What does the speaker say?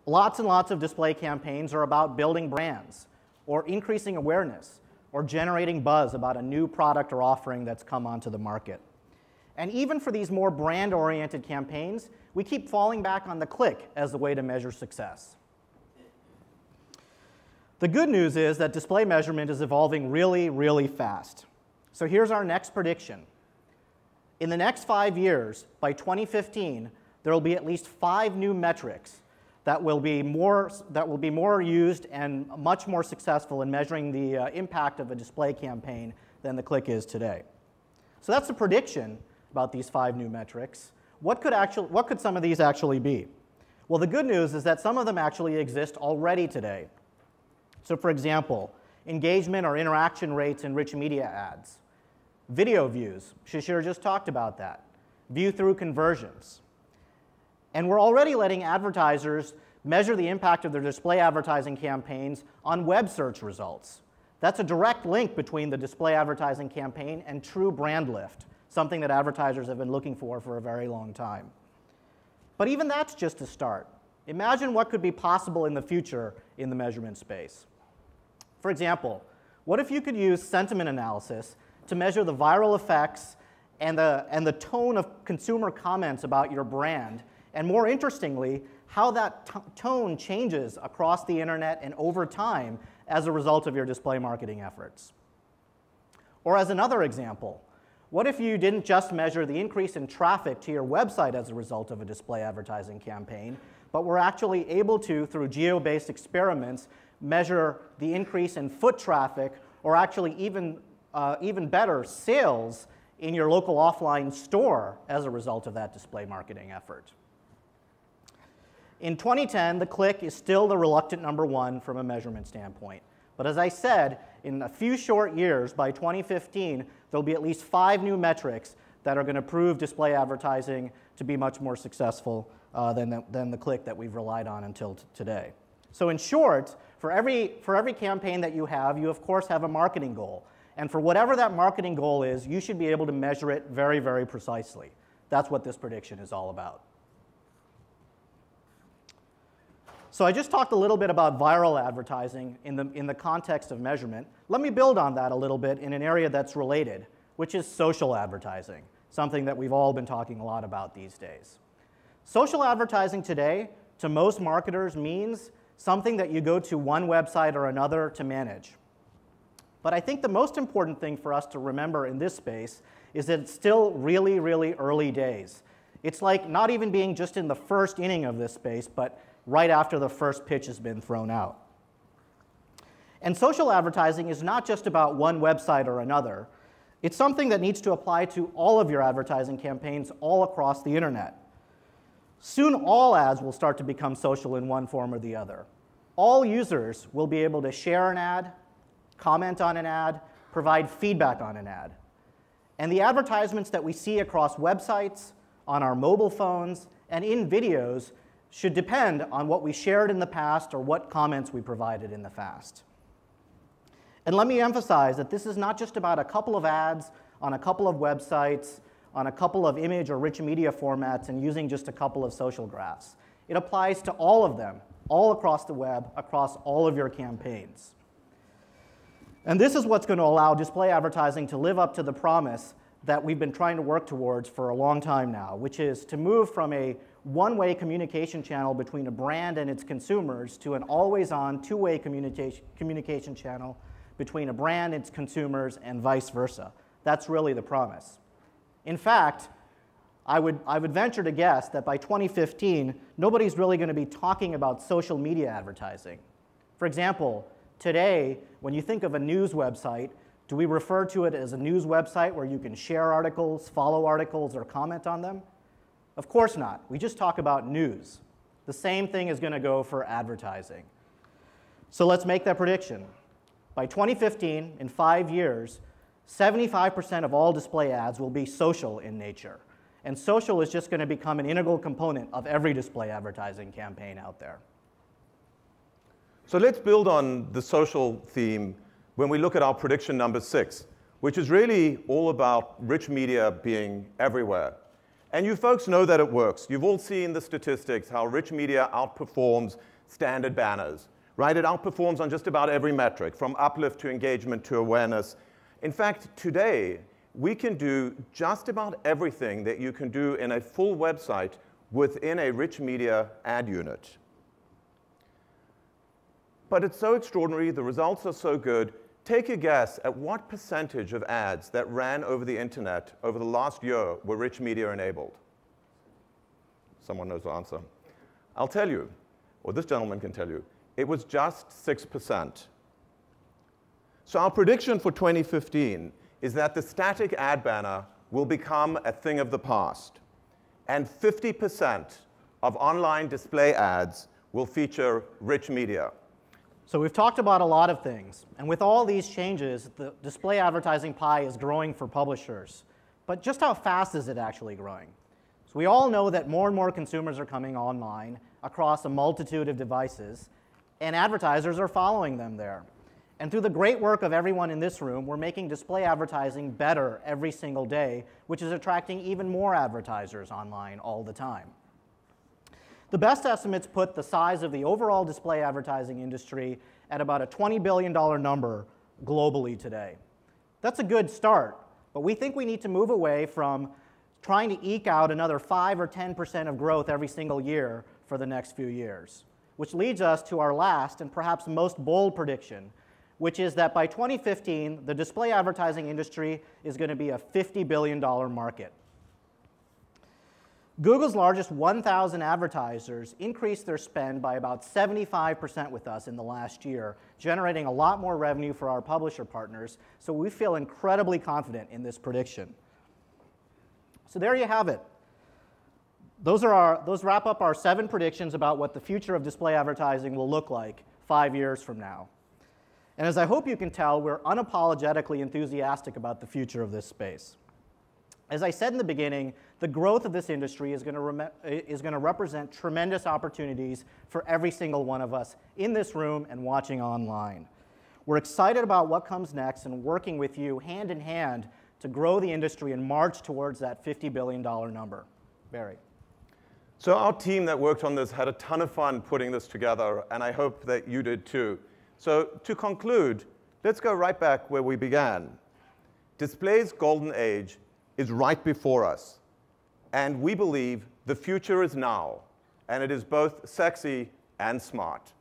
Lots and lots of display campaigns are about building brands, or increasing awareness, or generating buzz about a new product or offering that's come onto the market. And even for these more brand-oriented campaigns, we keep falling back on the click as the way to measure success. The good news is that display measurement is evolving really, really fast. So here's our next prediction. In the next 5 years, by 2015, there will be at least 5 new metrics that will be more used and much more successful in measuring the impact of a display campaign than the click is today. So that's the prediction about these 5 new metrics. What could some of these actually be? Well, the good news is that some of them actually exist already today. So for example, engagement or interaction rates in rich media ads. Video views, Shishir just talked about that. View-through conversions. And we're already letting advertisers measure the impact of their display advertising campaigns on web search results. That's a direct link between the display advertising campaign and true brand lift, something that advertisers have been looking for a very long time. But even that's just a start. Imagine what could be possible in the future in the measurement space. For example, what if you could use sentiment analysis to measure the viral effects and the tone of consumer comments about your brand, and more interestingly, how that tone changes across the internet and over time as a result of your display marketing efforts? Or as another example, what if you didn't just measure the increase in traffic to your website as a result of a display advertising campaign, but were actually able to, through geo-based experiments, measure the increase in foot traffic, or actually even better, sales in your local offline store as a result of that display marketing effort? In 2010, the click is still the reluctant #1 from a measurement standpoint. But as I said, in a few short years, by 2015, there'll be at least 5 new metrics that are going to prove display advertising to be much more successful than the click that we've relied on until today. So in short, for every campaign that you of course have a marketing goal. And for whatever that marketing goal is, you should be able to measure it very, very precisely. That's what this prediction is all about. So I just talked a little bit about viral advertising in the context of measurement. Let me build on that a little bit in an area that's related, which is social advertising, something that we've all been talking a lot about these days. Social advertising today, to most marketers, means something that you go to one website or another to manage. But I think the most important thing for us to remember in this space is that it's still really, really early days. It's like not even being just in the first inning of this space, but right after the first pitch has been thrown out. And social advertising is not just about one website or another. It's something that needs to apply to all of your advertising campaigns all across the internet. Soon all ads will start to become social in one form or the other. All users will be able to share an ad, comment on an ad, provide feedback on an ad. And the advertisements that we see across websites, on our mobile phones, and in videos should depend on what we shared in the past or what comments we provided in the past. And let me emphasize that this is not just about a couple of ads on a couple of websites, on a couple of image or rich media formats, and using just a couple of social graphs. It applies to all of them, all across the web, across all of your campaigns. And this is what's going to allow display advertising to live up to the promise that we've been trying to work towards for a long time now, which is to move from a one-way communication channel between a brand and its consumers to an always-on, two-way communication channel between a brand, its consumers, and vice versa. That's really the promise. In fact, I would venture to guess that by 2015, nobody's really going to be talking about social media advertising. For example, today, when you think of a news website, do we refer to it as a news website where you can share articles, follow articles, or comment on them? Of course not. We just talk about news. The same thing is going to go for advertising. So let's make that prediction. By 2015, in 5 years, 75% of all display ads will be social in nature. And social is just going to become an integral component of every display advertising campaign out there. So let's build on the social theme when we look at our prediction number 6, which is really all about rich media being everywhere. And you folks know that it works. You've all seen the statistics, how rich media outperforms standard banners, right? It outperforms on just about every metric, from uplift to engagement to awareness. In fact, today, we can do just about everything that you can do in a full website within a rich media ad unit. But it's so extraordinary, the results are so good. Take a guess at what percentage of ads that ran over the internet over the last year were rich media enabled? Someone knows the answer. I'll tell you, or this gentleman can tell you, it was just 6%. So our prediction for 2015 is that the static ad banner will become a thing of the past, and 50% of online display ads will feature rich media. So we've talked about a lot of things, and with all these changes, the display advertising pie is growing for publishers. But just how fast is it actually growing? So we all know that more and more consumers are coming online across a multitude of devices, and advertisers are following them there. And through the great work of everyone in this room, we're making display advertising better every single day, which is attracting even more advertisers online all the time. The best estimates put the size of the overall display advertising industry at about a $20 billion number globally today. That's a good start, but we think we need to move away from trying to eke out another 5 or 10% of growth every single year for the next few years, which leads us to our last and perhaps most bold prediction, which is that by 2015, the display advertising industry is going to be a $50 billion market. Google's largest 1,000 advertisers increased their spend by about 75% with us in the last year, generating a lot more revenue for our publisher partners, so we feel incredibly confident in this prediction. So there you have it. Those wrap up our 7 predictions about what the future of display advertising will look like 5 years from now. And as I hope you can tell, we're unapologetically enthusiastic about the future of this space. As I said in the beginning, the growth of this industry is going to represent tremendous opportunities for every single one of us in this room and watching online. We're excited about what comes next and working with you hand in hand to grow the industry and march towards that $50 billion number. Barry. So our team that worked on this had a ton of fun putting this together, and I hope that you did too. So to conclude, let's go right back where we began. Display's golden age is right before us, and we believe the future is now, and it is both sexy and smart.